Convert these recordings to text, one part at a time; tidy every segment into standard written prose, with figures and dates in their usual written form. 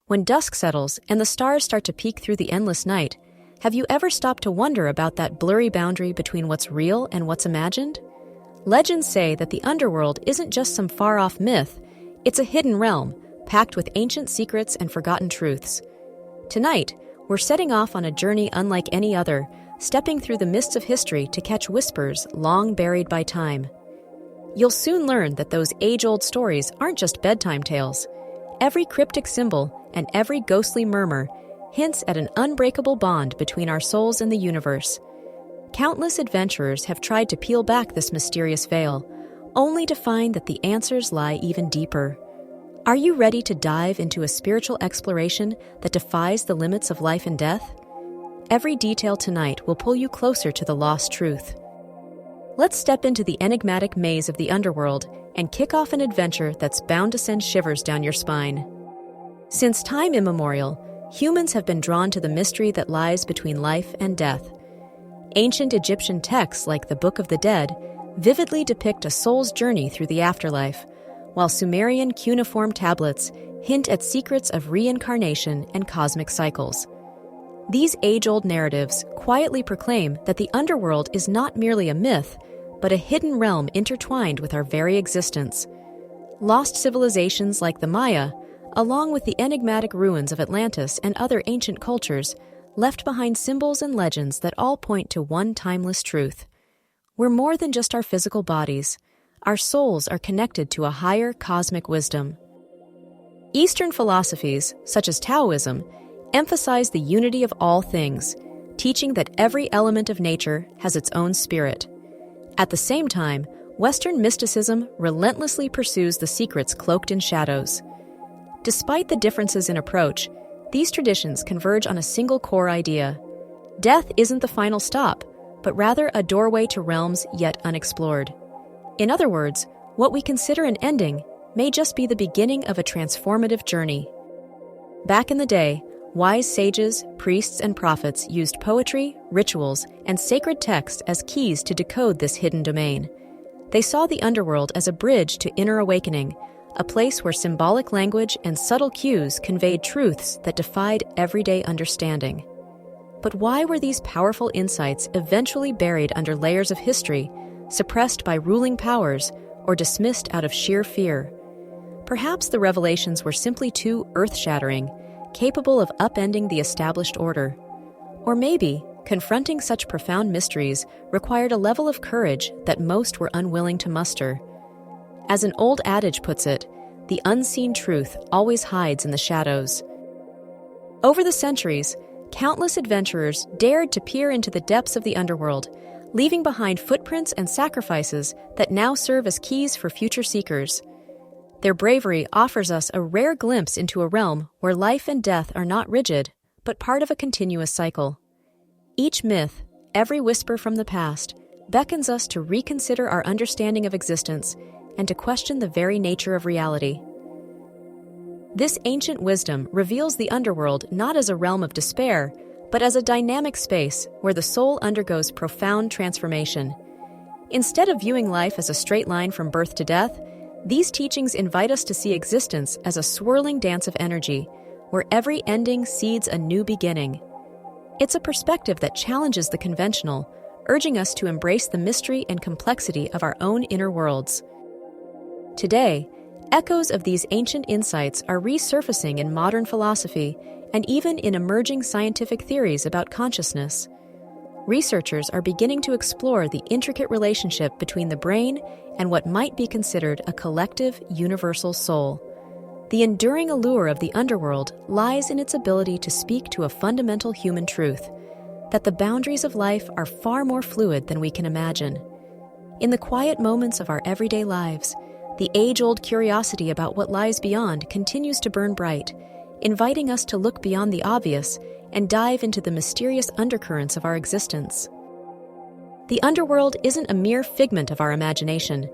When dusk settles and the stars start to peek through the endless night, have you ever stopped to wonder about that blurry boundary between what's real and what's imagined? Legends say that the underworld isn't just some far-off myth, it's a hidden realm, packed with ancient secrets and forgotten truths. Tonight, we're setting off on a journey unlike any other, stepping through the mists of history to catch whispers long buried by time. You'll soon learn that those age-old stories aren't just bedtime tales. Every cryptic symbol and every ghostly murmur hints at an unbreakable bond between our souls and the universe. Countless adventurers have tried to peel back this mysterious veil, only to find that the answers lie even deeper. Are you ready to dive into a spiritual exploration that defies the limits of life and death? Every detail tonight will pull you closer to the lost truth. Let's step into the enigmatic maze of the underworld and kick off an adventure that's bound to send shivers down your spine. Since time immemorial, humans have been drawn to the mystery that lies between life and death. Ancient Egyptian texts like the Book of the Dead vividly depict a soul's journey through the afterlife, while Sumerian cuneiform tablets hint at secrets of reincarnation and cosmic cycles. These age-old narratives quietly proclaim that the underworld is not merely a myth, but a hidden realm intertwined with our very existence. Lost civilizations like the Maya, along with the enigmatic ruins of Atlantis and other ancient cultures, left behind symbols and legends that all point to one timeless truth. We're more than just our physical bodies. Our souls are connected to a higher cosmic wisdom. Eastern philosophies, such as Taoism, emphasize the unity of all things, teaching that every element of nature has its own spirit. At the same time, Western mysticism relentlessly pursues the secrets cloaked in shadows. Despite the differences in approach, these traditions converge on a single core idea. Death isn't the final stop, but rather a doorway to realms yet unexplored. In other words, what we consider an ending may just be the beginning of a transformative journey. Back in the day, wise sages, priests, and prophets used poetry, rituals, and sacred texts as keys to decode this hidden domain. They saw the underworld as a bridge to inner awakening, a place where symbolic language and subtle cues conveyed truths that defied everyday understanding. But why were these powerful insights eventually buried under layers of history, suppressed by ruling powers, or dismissed out of sheer fear? Perhaps the revelations were simply too earth-shattering, capable of upending the established order. Or maybe, confronting such profound mysteries required a level of courage that most were unwilling to muster. As an old adage puts it, the unseen truth always hides in the shadows. Over the centuries, countless adventurers dared to peer into the depths of the underworld, leaving behind footprints and sacrifices that now serve as keys for future seekers. Their bravery offers us a rare glimpse into a realm where life and death are not rigid, but part of a continuous cycle. Each myth, every whisper from the past, beckons us to reconsider our understanding of existence and to question the very nature of reality. This ancient wisdom reveals the underworld not as a realm of despair, but as a dynamic space where the soul undergoes profound transformation. Instead of viewing life as a straight line from birth to death, these teachings invite us to see existence as a swirling dance of energy, where every ending seeds a new beginning. It's a perspective that challenges the conventional, urging us to embrace the mystery and complexity of our own inner worlds. Today, echoes of these ancient insights are resurfacing in modern philosophy and even in emerging scientific theories about consciousness. Researchers are beginning to explore the intricate relationship between the brain and what might be considered a collective, universal soul. The enduring allure of the underworld lies in its ability to speak to a fundamental human truth, that the boundaries of life are far more fluid than we can imagine. In the quiet moments of our everyday lives, the age-old curiosity about what lies beyond continues to burn bright, inviting us to look beyond the obvious and dive into the mysterious undercurrents of our existence. The underworld isn't a mere figment of our imagination.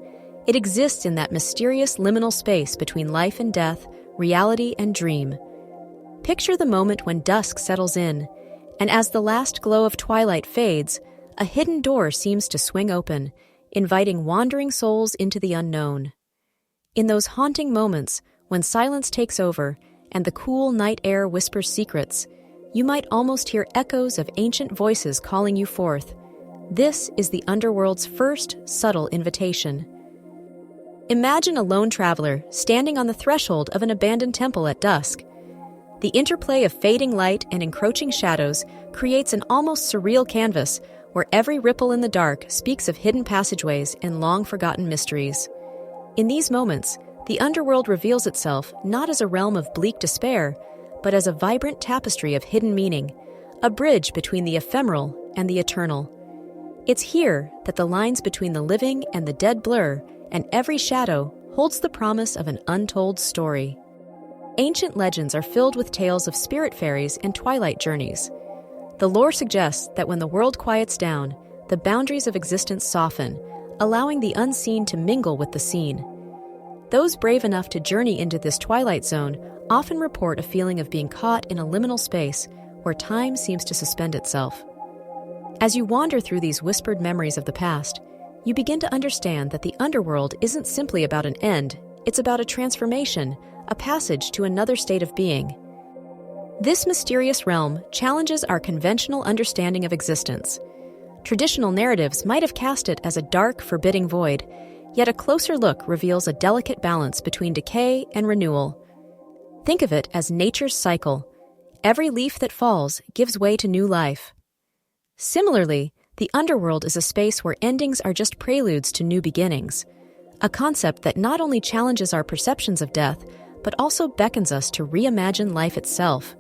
It exists in that mysterious liminal space between life and death, reality and dream. Picture the moment when dusk settles in, and as the last glow of twilight fades, a hidden door seems to swing open, inviting wandering souls into the unknown. In those haunting moments, when silence takes over and the cool night air whispers secrets, you might almost hear echoes of ancient voices calling you forth. This is the Underworld's first subtle invitation. Imagine a lone traveler standing on the threshold of an abandoned temple at dusk. The interplay of fading light and encroaching shadows creates an almost surreal canvas where every ripple in the dark speaks of hidden passageways and long-forgotten mysteries. In these moments, the Underworld reveals itself not as a realm of bleak despair, but as a vibrant tapestry of hidden meaning, a bridge between the ephemeral and the eternal. It's here that the lines between the living and the dead blur, and every shadow holds the promise of an untold story. Ancient legends are filled with tales of spirit fairies and twilight journeys. The lore suggests that when the world quiets down, the boundaries of existence soften, allowing the unseen to mingle with the seen. Those brave enough to journey into this twilight zone often report a feeling of being caught in a liminal space where time seems to suspend itself. As you wander through these whispered memories of the past, you begin to understand that the Underworld isn't simply about an end, it's about a transformation, a passage to another state of being. This mysterious realm challenges our conventional understanding of existence. Traditional narratives might have cast it as a dark, forbidding void, yet a closer look reveals a delicate balance between decay and renewal. Think of it as nature's cycle. Every leaf that falls gives way to new life. Similarly, the Underworld is a space where endings are just preludes to new beginnings, a concept that not only challenges our perceptions of death, but also beckons us to reimagine life itself.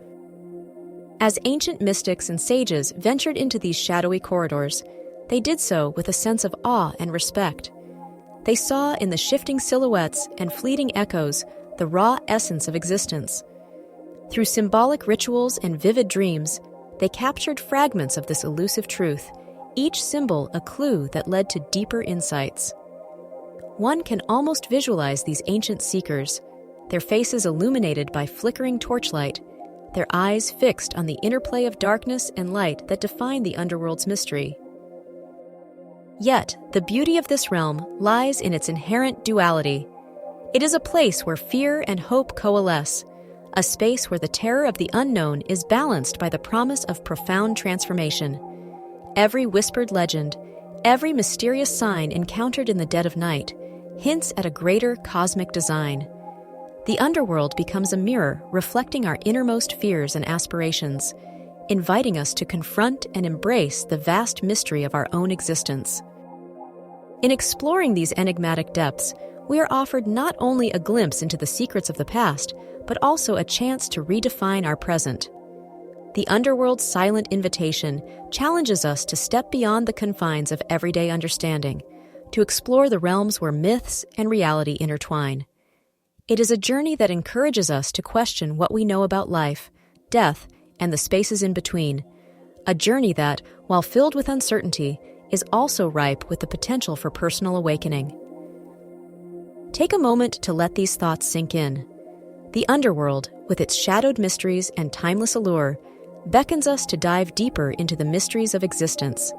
As ancient mystics and sages ventured into these shadowy corridors, they did so with a sense of awe and respect. They saw in the shifting silhouettes and fleeting echoes the raw essence of existence. Through symbolic rituals and vivid dreams, they captured fragments of this elusive truth, each symbol a clue that led to deeper insights. One can almost visualize these ancient seekers, their faces illuminated by flickering torchlight, their eyes fixed on the interplay of darkness and light that define the Underworld's mystery. Yet, the beauty of this realm lies in its inherent duality. It is a place where fear and hope coalesce, a space where the terror of the unknown is balanced by the promise of profound transformation. Every whispered legend, every mysterious sign encountered in the dead of night, hints at a greater cosmic design. The Underworld becomes a mirror reflecting our innermost fears and aspirations, inviting us to confront and embrace the vast mystery of our own existence. In exploring these enigmatic depths, we are offered not only a glimpse into the secrets of the past, but also a chance to redefine our present. The Underworld's silent invitation challenges us to step beyond the confines of everyday understanding, to explore the realms where myths and reality intertwine. It is a journey that encourages us to question what we know about life, death, and the spaces in between. A journey that, while filled with uncertainty, is also ripe with the potential for personal awakening. Take a moment to let these thoughts sink in. The Underworld, with its shadowed mysteries and timeless allure, beckons us to dive deeper into the mysteries of existence.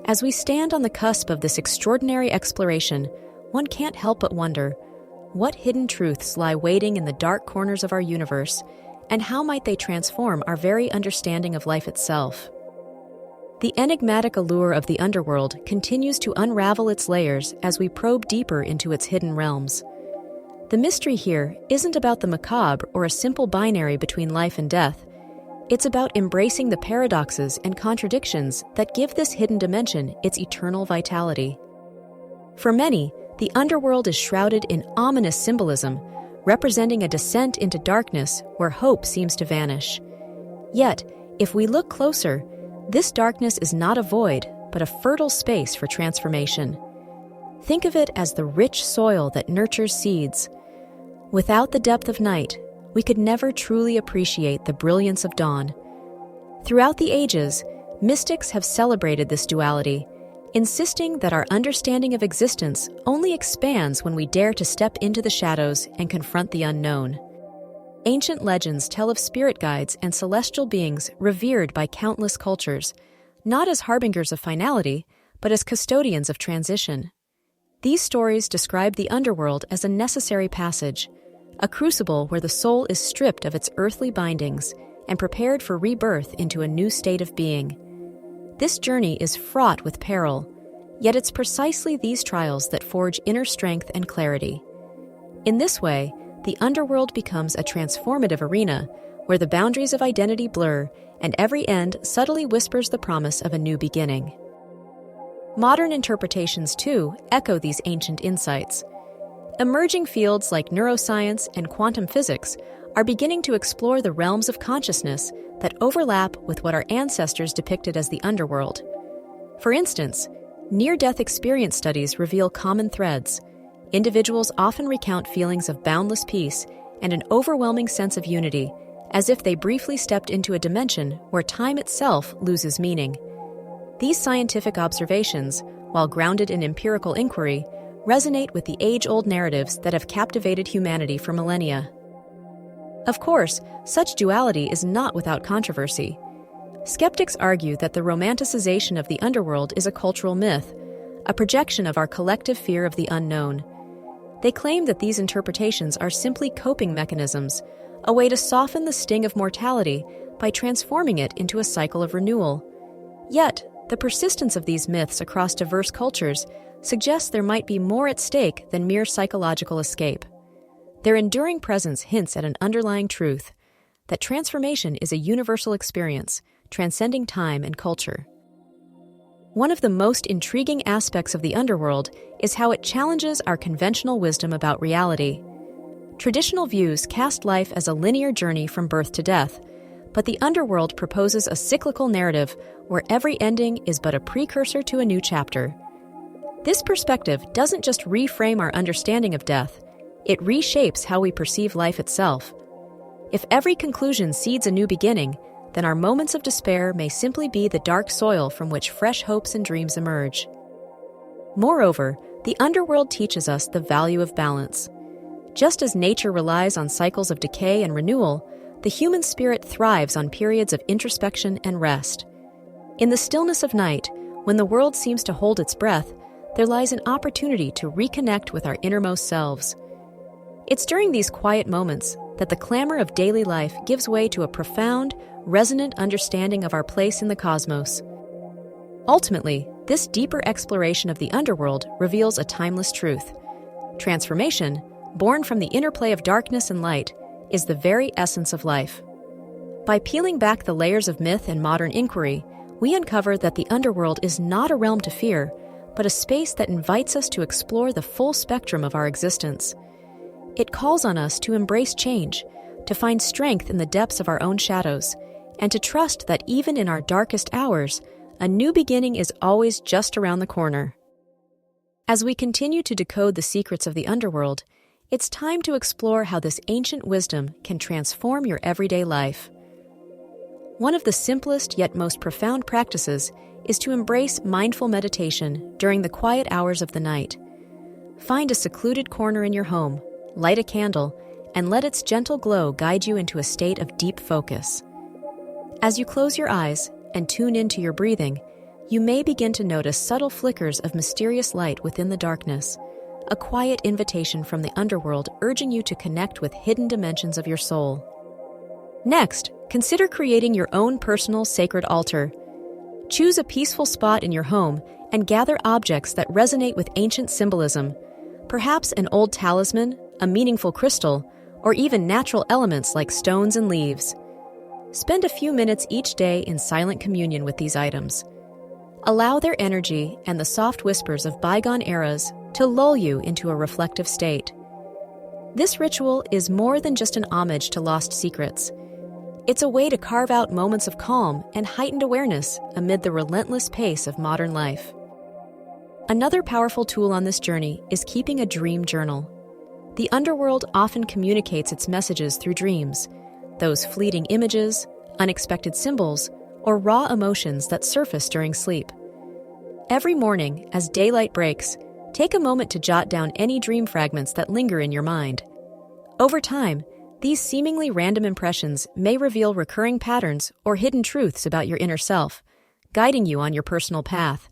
As we stand on the cusp of this extraordinary exploration, one can't help but wonder, what hidden truths lie waiting in the dark corners of our universe, and how might they transform our very understanding of life itself? The enigmatic allure of the Underworld continues to unravel its layers as we probe deeper into its hidden realms. The mystery here isn't about the macabre or a simple binary between life and death. It's about embracing the paradoxes and contradictions that give this hidden dimension its eternal vitality. For many, the Underworld is shrouded in ominous symbolism, representing a descent into darkness where hope seems to vanish. Yet, if we look closer, this darkness is not a void, but a fertile space for transformation. Think of it as the rich soil that nurtures seeds. Without the depth of night, we could never truly appreciate the brilliance of dawn. Throughout the ages, mystics have celebrated this duality, insisting that our understanding of existence only expands when we dare to step into the shadows and confront the unknown. Ancient legends tell of spirit guides and celestial beings revered by countless cultures, not as harbingers of finality, but as custodians of transition. These stories describe the Underworld as a necessary passage, a crucible where the soul is stripped of its earthly bindings and prepared for rebirth into a new state of being. This journey is fraught with peril, yet it's precisely these trials that forge inner strength and clarity. In this way, the underworld becomes a transformative arena where the boundaries of identity blur and every end subtly whispers the promise of a new beginning. Modern interpretations, too, echo these ancient insights. Emerging fields like neuroscience and quantum physics are beginning to explore the realms of consciousness that overlap with what our ancestors depicted as the underworld. For instance, near-death experience studies reveal common threads. Individuals often recount feelings of boundless peace and an overwhelming sense of unity, as if they briefly stepped into a dimension where time itself loses meaning. These scientific observations, while grounded in empirical inquiry, resonate with the age-old narratives that have captivated humanity for millennia. Of course, such duality is not without controversy. Skeptics argue that the romanticization of the underworld is a cultural myth, a projection of our collective fear of the unknown. They claim that these interpretations are simply coping mechanisms, a way to soften the sting of mortality by transforming it into a cycle of renewal. Yet, the persistence of these myths across diverse cultures suggests there might be more at stake than mere psychological escape. Their enduring presence hints at an underlying truth, that transformation is a universal experience, transcending time and culture. One of the most intriguing aspects of the underworld is how it challenges our conventional wisdom about reality. Traditional views cast life as a linear journey from birth to death, but the underworld proposes a cyclical narrative where every ending is but a precursor to a new chapter. This perspective doesn't just reframe our understanding of death, it reshapes how we perceive life itself. If every conclusion seeds a new beginning, then our moments of despair may simply be the dark soil from which fresh hopes and dreams emerge. Moreover, the underworld teaches us the value of balance. Just as nature relies on cycles of decay and renewal, the human spirit thrives on periods of introspection and rest. In the stillness of night, when the world seems to hold its breath, there lies an opportunity to reconnect with our innermost selves. It's during these quiet moments that the clamor of daily life gives way to a profound, resonant understanding of our place in the cosmos. Ultimately, this deeper exploration of the underworld reveals a timeless truth. Transformation, born from the interplay of darkness and light, is the very essence of life. By peeling back the layers of myth and modern inquiry, we uncover that the underworld is not a realm to fear, but a space that invites us to explore the full spectrum of our existence. It calls on us to embrace change, to find strength in the depths of our own shadows, and to trust that even in our darkest hours, a new beginning is always just around the corner. As we continue to decode the secrets of the underworld, it's time to explore how this ancient wisdom can transform your everyday life. One of the simplest yet most profound practices is to embrace mindful meditation during the quiet hours of the night. Find a secluded corner in your home, light a candle, and let its gentle glow guide you into a state of deep focus. As you close your eyes and tune into your breathing, you may begin to notice subtle flickers of mysterious light within the darkness, a quiet invitation from the underworld urging you to connect with hidden dimensions of your soul. Next, consider creating your own personal sacred altar. Choose a peaceful spot in your home and gather objects that resonate with ancient symbolism, perhaps an old talisman, a meaningful crystal, or even natural elements like stones and leaves. Spend a few minutes each day in silent communion with these items. Allow their energy and the soft whispers of bygone eras to lull you into a reflective state. This ritual is more than just an homage to lost secrets. It's a way to carve out moments of calm and heightened awareness amid the relentless pace of modern life. Another powerful tool on this journey is keeping a dream journal. The underworld often communicates its messages through dreams, those fleeting images, unexpected symbols, or raw emotions that surface during sleep. Every morning, as daylight breaks, take a moment to jot down any dream fragments that linger in your mind. Over time, these seemingly random impressions may reveal recurring patterns or hidden truths about your inner self, guiding you on your personal path.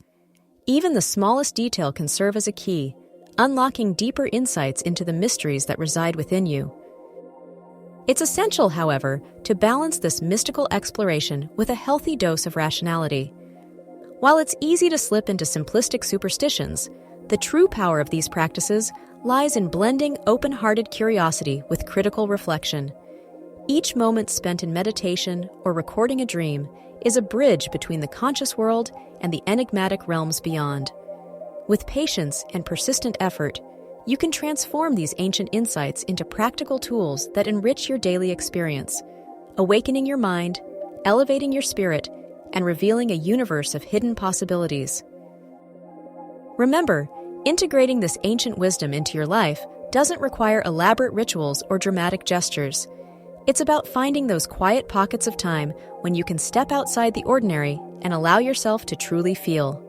Even the smallest detail can serve as a key, unlocking deeper insights into the mysteries that reside within you. It's essential, however, to balance this mystical exploration with a healthy dose of rationality. While it's easy to slip into simplistic superstitions, the true power of these practices lies in blending open-hearted curiosity with critical reflection. Each moment spent in meditation or recording a dream is a bridge between the conscious world and the enigmatic realms beyond. With patience and persistent effort, you can transform these ancient insights into practical tools that enrich your daily experience, awakening your mind, elevating your spirit, and revealing a universe of hidden possibilities. Remember, integrating this ancient wisdom into your life doesn't require elaborate rituals or dramatic gestures. It's about finding those quiet pockets of time when you can step outside the ordinary and allow yourself to truly feel.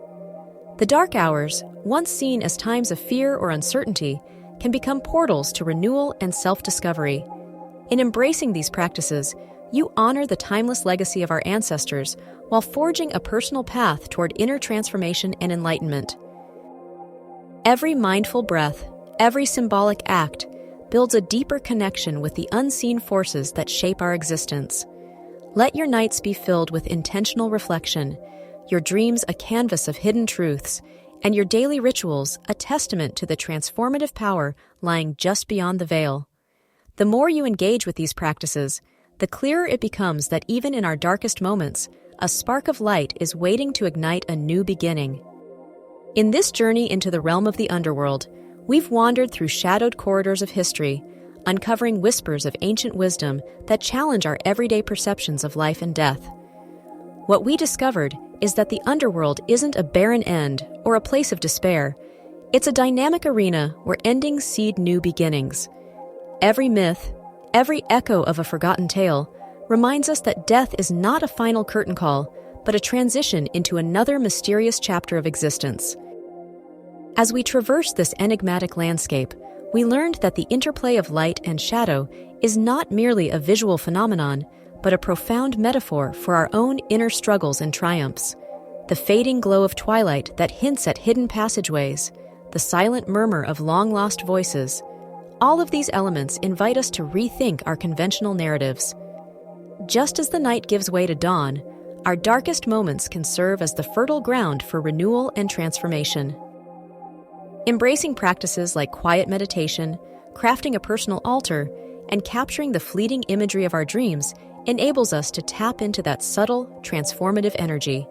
The dark hours, once seen as times of fear or uncertainty, can become portals to renewal and self-discovery. In embracing these practices, you honor the timeless legacy of our ancestors while forging a personal path toward inner transformation and enlightenment. Every mindful breath, every symbolic act, builds a deeper connection with the unseen forces that shape our existence. Let your nights be filled with intentional reflection, your dreams a canvas of hidden truths, and your daily rituals a testament to the transformative power lying just beyond the veil. The more you engage with these practices, the clearer it becomes that even in our darkest moments, a spark of light is waiting to ignite a new beginning. In this journey into the realm of the underworld, we've wandered through shadowed corridors of history, uncovering whispers of ancient wisdom that challenge our everyday perceptions of life and death. What we discovered is that the underworld isn't a barren end or a place of despair. It's a dynamic arena where endings seed new beginnings. Every myth, every echo of a forgotten tale, reminds us that death is not a final curtain call, but a transition into another mysterious chapter of existence. As we traverse this enigmatic landscape, we learned that the interplay of light and shadow is not merely a visual phenomenon, but a profound metaphor for our own inner struggles and triumphs. The fading glow of twilight that hints at hidden passageways, the silent murmur of long-lost voices, all of these elements invite us to rethink our conventional narratives. Just as the night gives way to dawn, our darkest moments can serve as the fertile ground for renewal and transformation. Embracing practices like quiet meditation, crafting a personal altar, and capturing the fleeting imagery of our dreams enables us to tap into that subtle, transformative energy.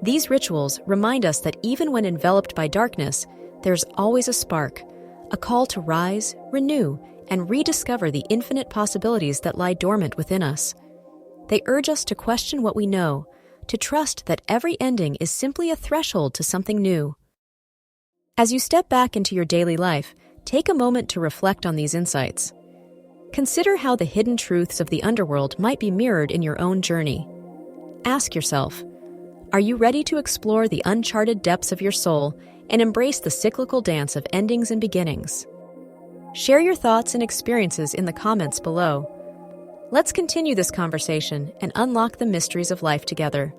These rituals remind us that even when enveloped by darkness, there's always a spark, a call to rise, renew, and rediscover the infinite possibilities that lie dormant within us. They urge us to question what we know, to trust that every ending is simply a threshold to something new. As you step back into your daily life, take a moment to reflect on these insights. Consider how the hidden truths of the underworld might be mirrored in your own journey. Ask yourself, are you ready to explore the uncharted depths of your soul and embrace the cyclical dance of endings and beginnings? Share your thoughts and experiences in the comments below. Let's continue this conversation and unlock the mysteries of life together.